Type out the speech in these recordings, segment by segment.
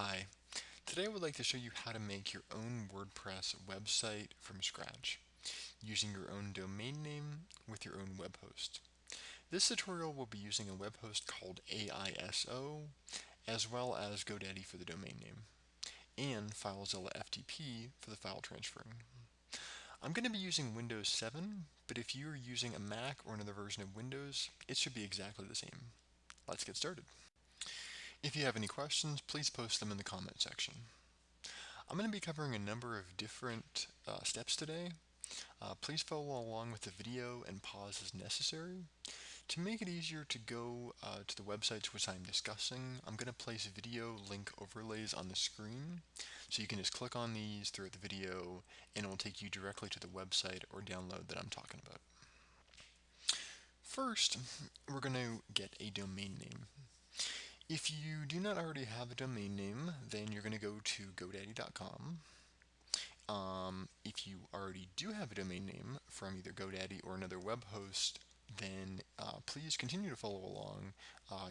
Hi, today I would like to show you how to make your own WordPress website from scratch, using your own domain name with your own web host. This tutorial will be using a web host called AISO, as well as GoDaddy for the domain name, and FileZilla FTP for the file transferring. I'm going to be using Windows 7, but if you are using a Mac or another version of Windows, it should be exactly the same. Let's get started. If you have any questions, please post them in the comment section. I'm going to be covering a number of different steps today. Please follow along with the video and pause as necessary. To make it easier to go to the websites which I'm discussing, I'm going to place video link overlays on the screen. So you can just click on these throughout the video and it will take you directly to the website or download that I'm talking about. First, we're going to get a domain name. If you do not already have a domain name, then you're going to go to GoDaddy.com. If you already do have a domain name from either GoDaddy or another web host, then please continue to follow along.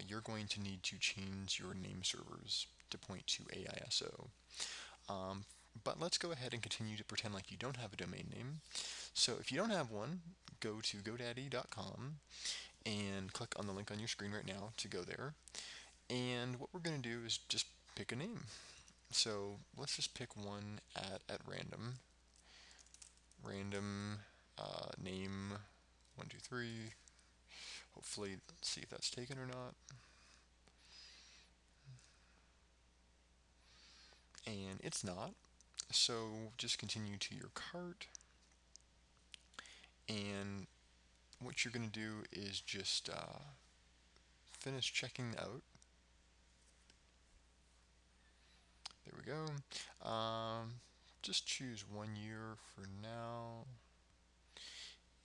You're going to need to change your name servers to point to AISO. But let's go ahead and continue to pretend like you don't have a domain name. So if you don't have one, go to GoDaddy.com and click on the link on your screen right now to go there. And what we're going to do is just pick a name. So let's just pick one at random. Random name 123. Hopefully, let's see if that's taken or not. And it's not. So just continue to your cart. And what you're going to do is just finish checking out. There we go. Just choose 1 year for now.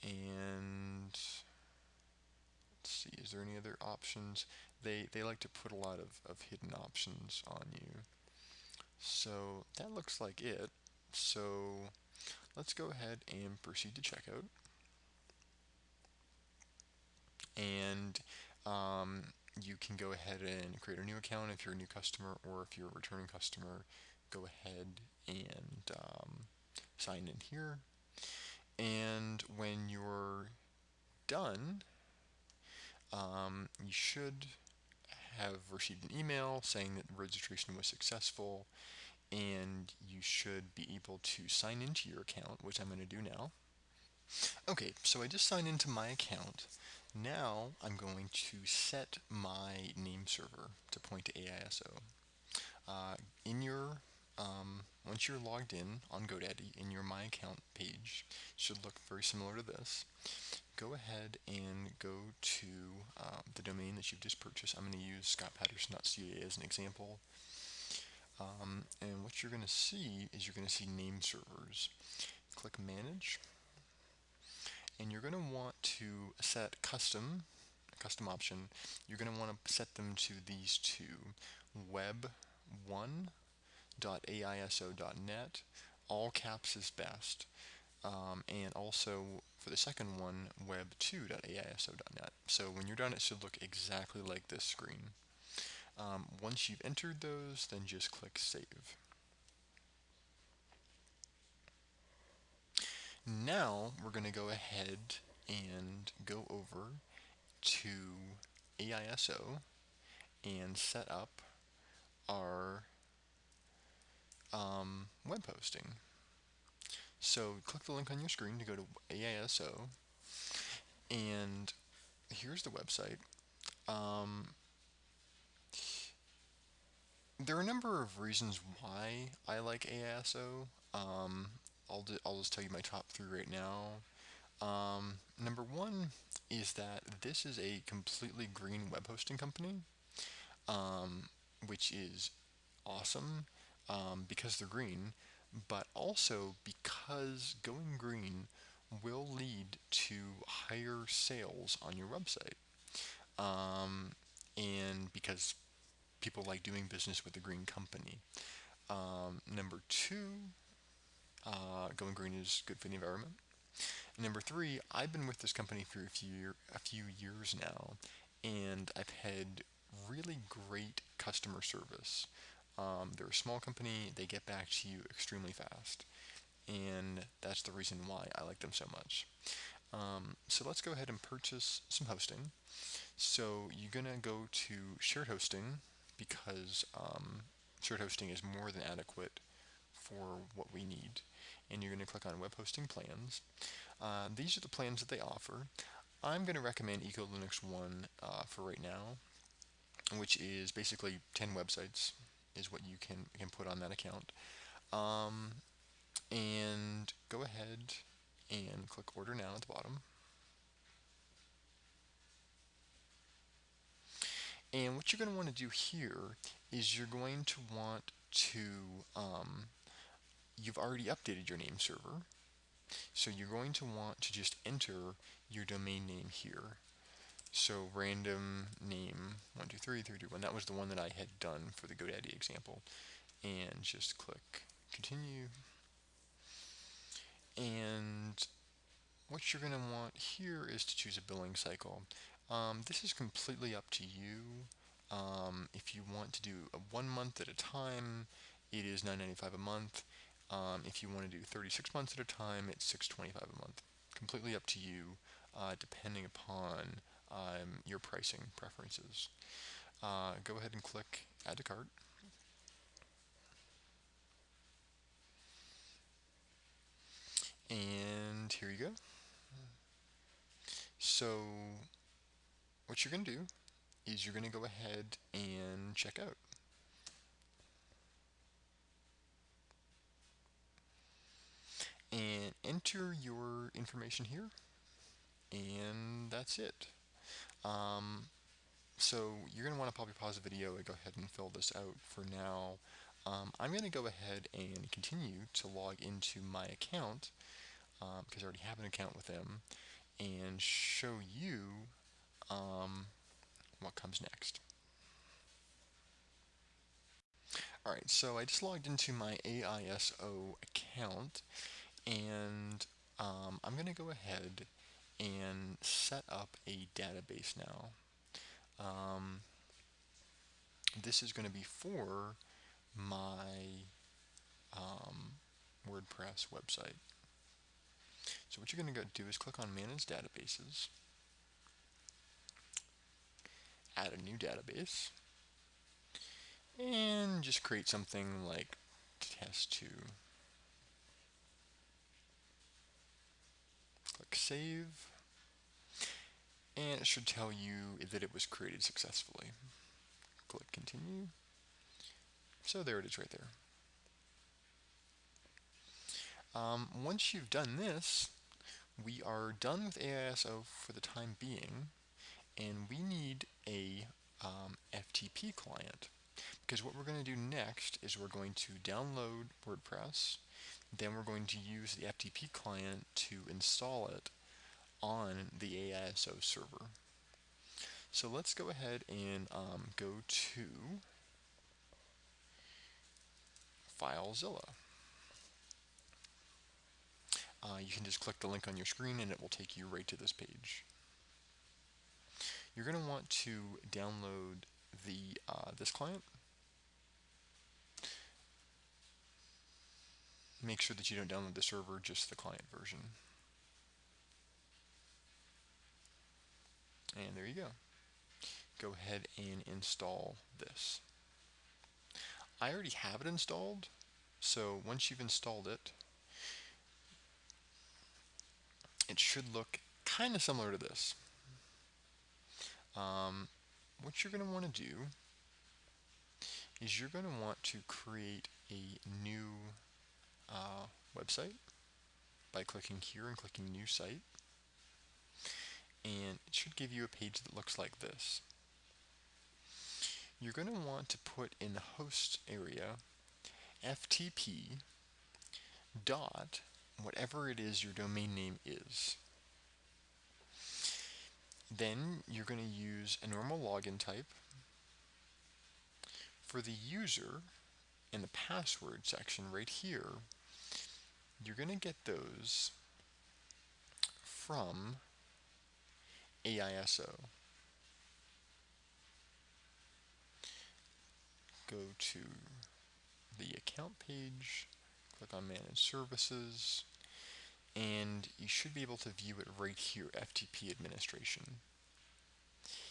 And let's see, is there any other options? They like to put a lot of hidden options on you. So that looks like it. So let's go ahead and proceed to checkout. And you can go ahead and create a new account if you're a new customer, or if you're a returning customer, go ahead and sign in here. And when you're done, you should have received an email saying that registration was successful, and you should be able to sign into your account, which I'm going to do now. Okay, so I just signed into my account. Now I'm going to set my name server to point to AISO. In your Once you're logged in on GoDaddy, in your My Account page, should look very similar to this. Go ahead and go to the domain that you've just purchased. I'm going to use scottpatterson.ca as an example. And what you're going to see is you're going to see name servers. Click Manage, and you're going to want to set custom option. You're going to want to set them to these two: web1.aiso.net, all caps is best, and also for the second one, web2.aiso.net. So when you're done, it should look exactly like this screen. Once you've entered those, then just click Save. Now we're going to go ahead and go over to AISO and set up our web hosting. So click the link on your screen to go to AISO, and here's the website. There are a number of reasons why I like AISO. I'll just tell you my top three right now. Number one is that this is a completely green web hosting company, which is awesome because they're green, but also because going green will lead to higher sales on your website. And because people like doing business with a green company. Number two, going green is good for the environment. Number three, I've been with this company for a few years now, and I've had really great customer service. They're a small company, they get back to you extremely fast, and that's the reason why I like them so much. So let's go ahead and purchase some hosting. So you're gonna go to shared hosting because shared hosting is more than adequate for what we need. And you're gonna click on web hosting plans. These are the plans that they offer. I'm gonna recommend EcoLinux 1 for right now, which is basically 10 websites is what you can put on that account. And go ahead and click order now at the bottom. And what you're going to want to do here is you're going to want to, you've already updated your name server, so you're going to want to just enter your domain name here. So random name 123.321, that was the one that I had done for the GoDaddy example. And just click continue. And what you're going to want here is to choose a billing cycle. This is completely up to you. If you want to do a 1 month at a time, it is $9.95 a month. If you want to do 36 months at a time, it's $6.25 a month. Completely up to you, depending upon your pricing preferences. Go ahead and click Add to Cart. And here you go. So what you're going to do is you're going to go ahead and check out. And enter your information here, and that's it. So you're going to want to probably pause the video and go ahead and fill this out for now. I'm going to go ahead and continue to log into my account because I already have an account with them, and show you what comes next. Alright, so I just logged into my AISO account, and I'm going to go ahead and set up a database now. This is going to be for my WordPress website. So what you're going to go do is click on Manage Databases, add a new database, and just create something like test2. Click Save, and it should tell you that it was created successfully. Click Continue. So there it is right there. Once you've done this, we are done with AISO for the time being, and we need a FTP client, because what we're going to do next is we're going to download WordPress, then we're going to use the FTP client to install it on the AISO server. So let's go ahead and go to FileZilla. You can just click the link on your screen and it will take you right to this page. You're going to want to download the this client. Make sure that you don't download the server, just the client version. And there you go. Go ahead and install this. I already have it installed, so once you've installed it, it should look kind of similar to this. What you're going to want to do is you're going to want to create a new website by clicking here and clicking New Site, and it should give you a page that looks like this. You're going to want to put in the host area FTP dot whatever it is your domain name is. Then you're going to use a normal login type. For the user in the password section right here, you're going to get those from AISO. Go to the account page, click on Manage Services, and you should be able to view it right here, FTP Administration.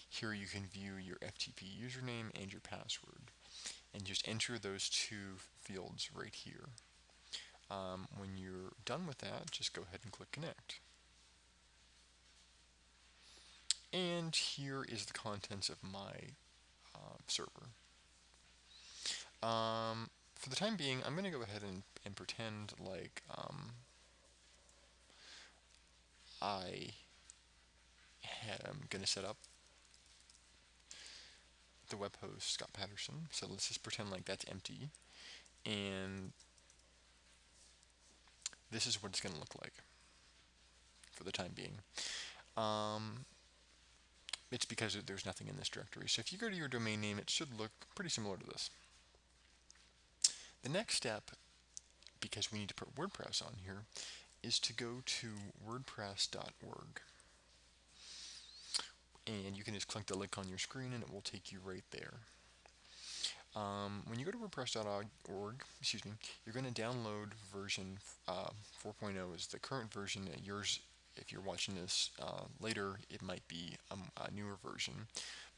Here you can view your FTP username and your password, and just enter those two fields right here. When you're done with that, just go ahead and click Connect. And here is the contents of my server. For the time being, I'm going to go ahead and pretend like I am going to set up the web host Scott Patterson. So let's just pretend like that's empty. And this is what it's going to look like for the time being. It's because there's nothing in this directory. So if you go to your domain name, it should look pretty similar to this. The next step, because we need to put WordPress on here, is to go to wordpress.org. And you can just click the link on your screen and it will take you right there. When you go to wordpress.org, you're going to download version 4.0 is the current version. Yours, if you're watching this later, it might be a newer version,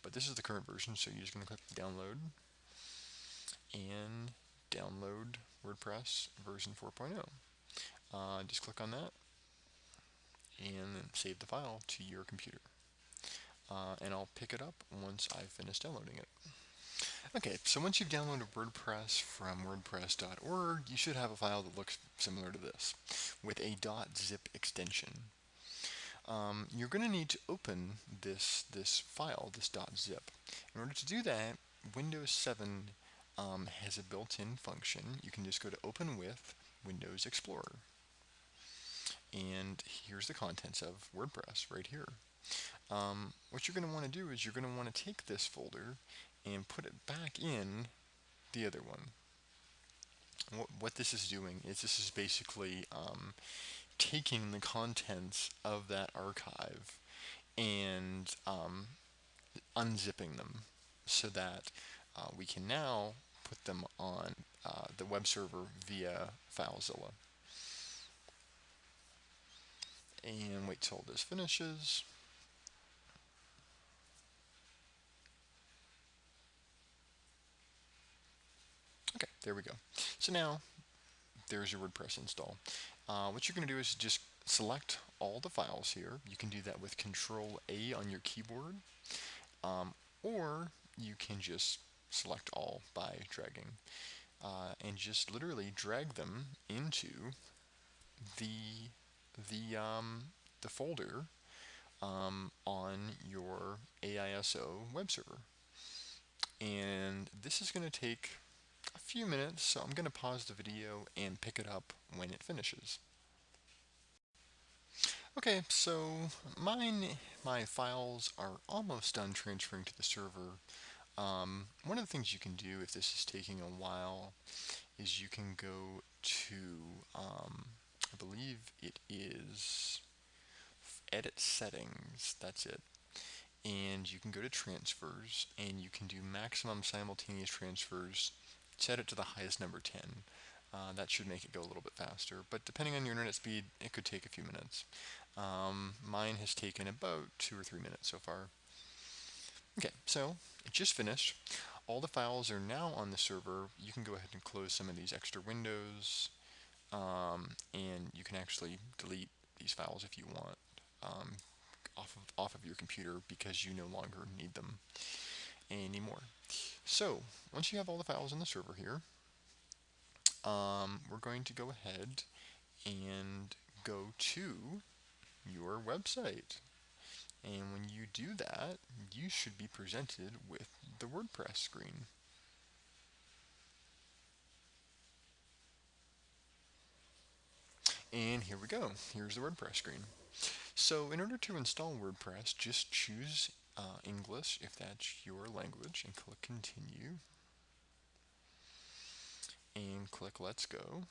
but this is the current version, so you're just going to click download and download WordPress version 4.0. Just click on that and save the file to your computer. And I'll pick it up once I've finished downloading it. Okay, so once you've downloaded WordPress from wordpress.org, you should have a file that looks similar to this with a .zip extension. You're going to need to open this file, this .zip. In order to do that, Windows 7 has a built-in function. You can just go to Open with Windows Explorer. And here's the contents of WordPress right here. What you're going to want to do is you're going to want to take this folder and put it back in the other one. What this is doing is this is basically taking the contents of that archive and unzipping them so that we can now put them on the web server via FileZilla. And wait till this finishes. Okay, there we go. So now there's your WordPress install. What you're going to do is just select all the files here. You can do that with Control A on your keyboard, or you can just select all by dragging, and just literally drag them into the folder on your AISO web server. And this is going to take a few minutes, so I'm going to pause the video and pick it up when it finishes. Okay, so my files are almost done transferring to the server. One of the things you can do if this is taking a while is you can go to, I believe it is Edit Settings, that's it. And you can go to Transfers, and you can do Maximum Simultaneous Transfers, set it to the highest number 10. That should make it go a little bit faster, but depending on your internet speed, it could take a few minutes. Mine has taken about 2 or 3 minutes so far. Okay, so it just finished. All the files are now on the server. You can go ahead and close some of these extra windows, and you can actually delete these files if you want off of your computer because you no longer need them anymore. So once you have all the files in the server here, we're going to go ahead and go to your website. And when you do that, you should be presented with the WordPress screen. And here we go. Here's the WordPress screen. So in order to install WordPress, just choose English if that's your language and click Continue. And click Let's Go.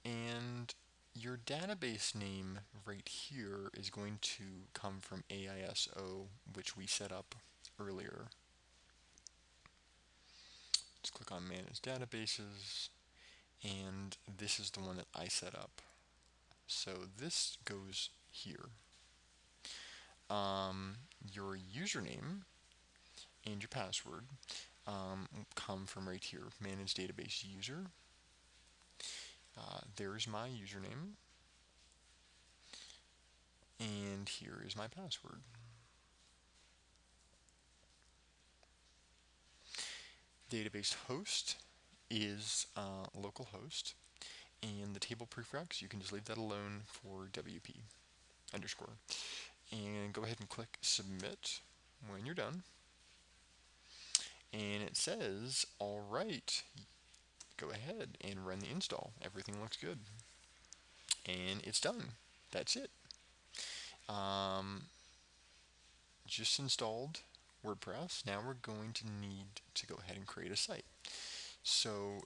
And your database name right here is going to come from AISO, which we set up earlier. Let's click on Manage Databases, and this is the one that I set up. So this goes here. Your username and your password come from right here, Manage Database User. There's my username, and here is my password. Database host is localhost, and the table prefix, you can just leave that alone for WP underscore. And go ahead and click submit when you're done. And it says, all right, go ahead and run the install. Everything looks good. And it's done. That's it. Just installed WordPress. Now we're going to need to go ahead and create a site. So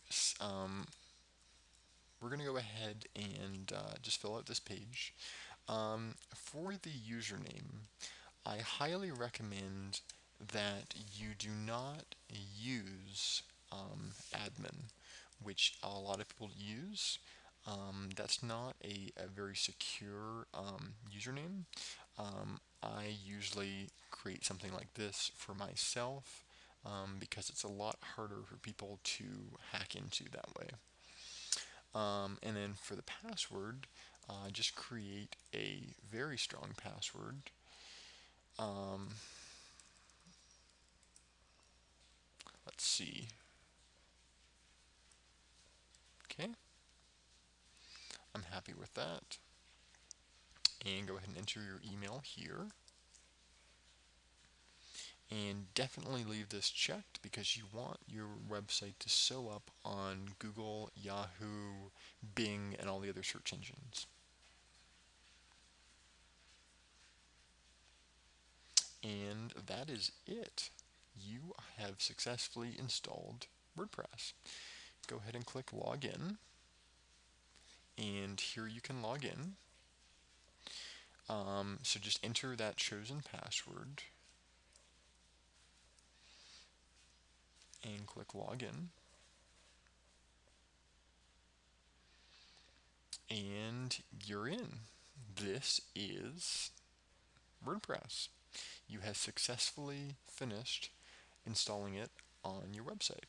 we're going to go ahead and just fill out this page. For the username, I highly recommend that you do not use admin, which a lot of people use. That's not a very secure username. I usually create something like this for myself because it's a lot harder for people to hack into that way. And then for the password, just create a very strong password. Let's see. Okay, I'm happy with that. And go ahead and enter your email here. And definitely leave this checked because you want your website to show up on Google, Yahoo, Bing, and all the other search engines. And that is it. You have successfully installed WordPress. Go ahead and click Login. And here you can log in. So just enter that chosen password and click Login. And you're in. This is WordPress. You have successfully finished installing it on your website.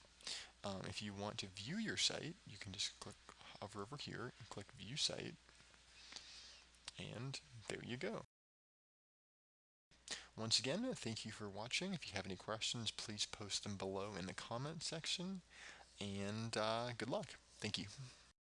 If you want to view your site, you can just hover over here and click View Site, and there you go. Once again, thank you for watching. If you have any questions, please post them below in the comment section, and good luck. Thank you.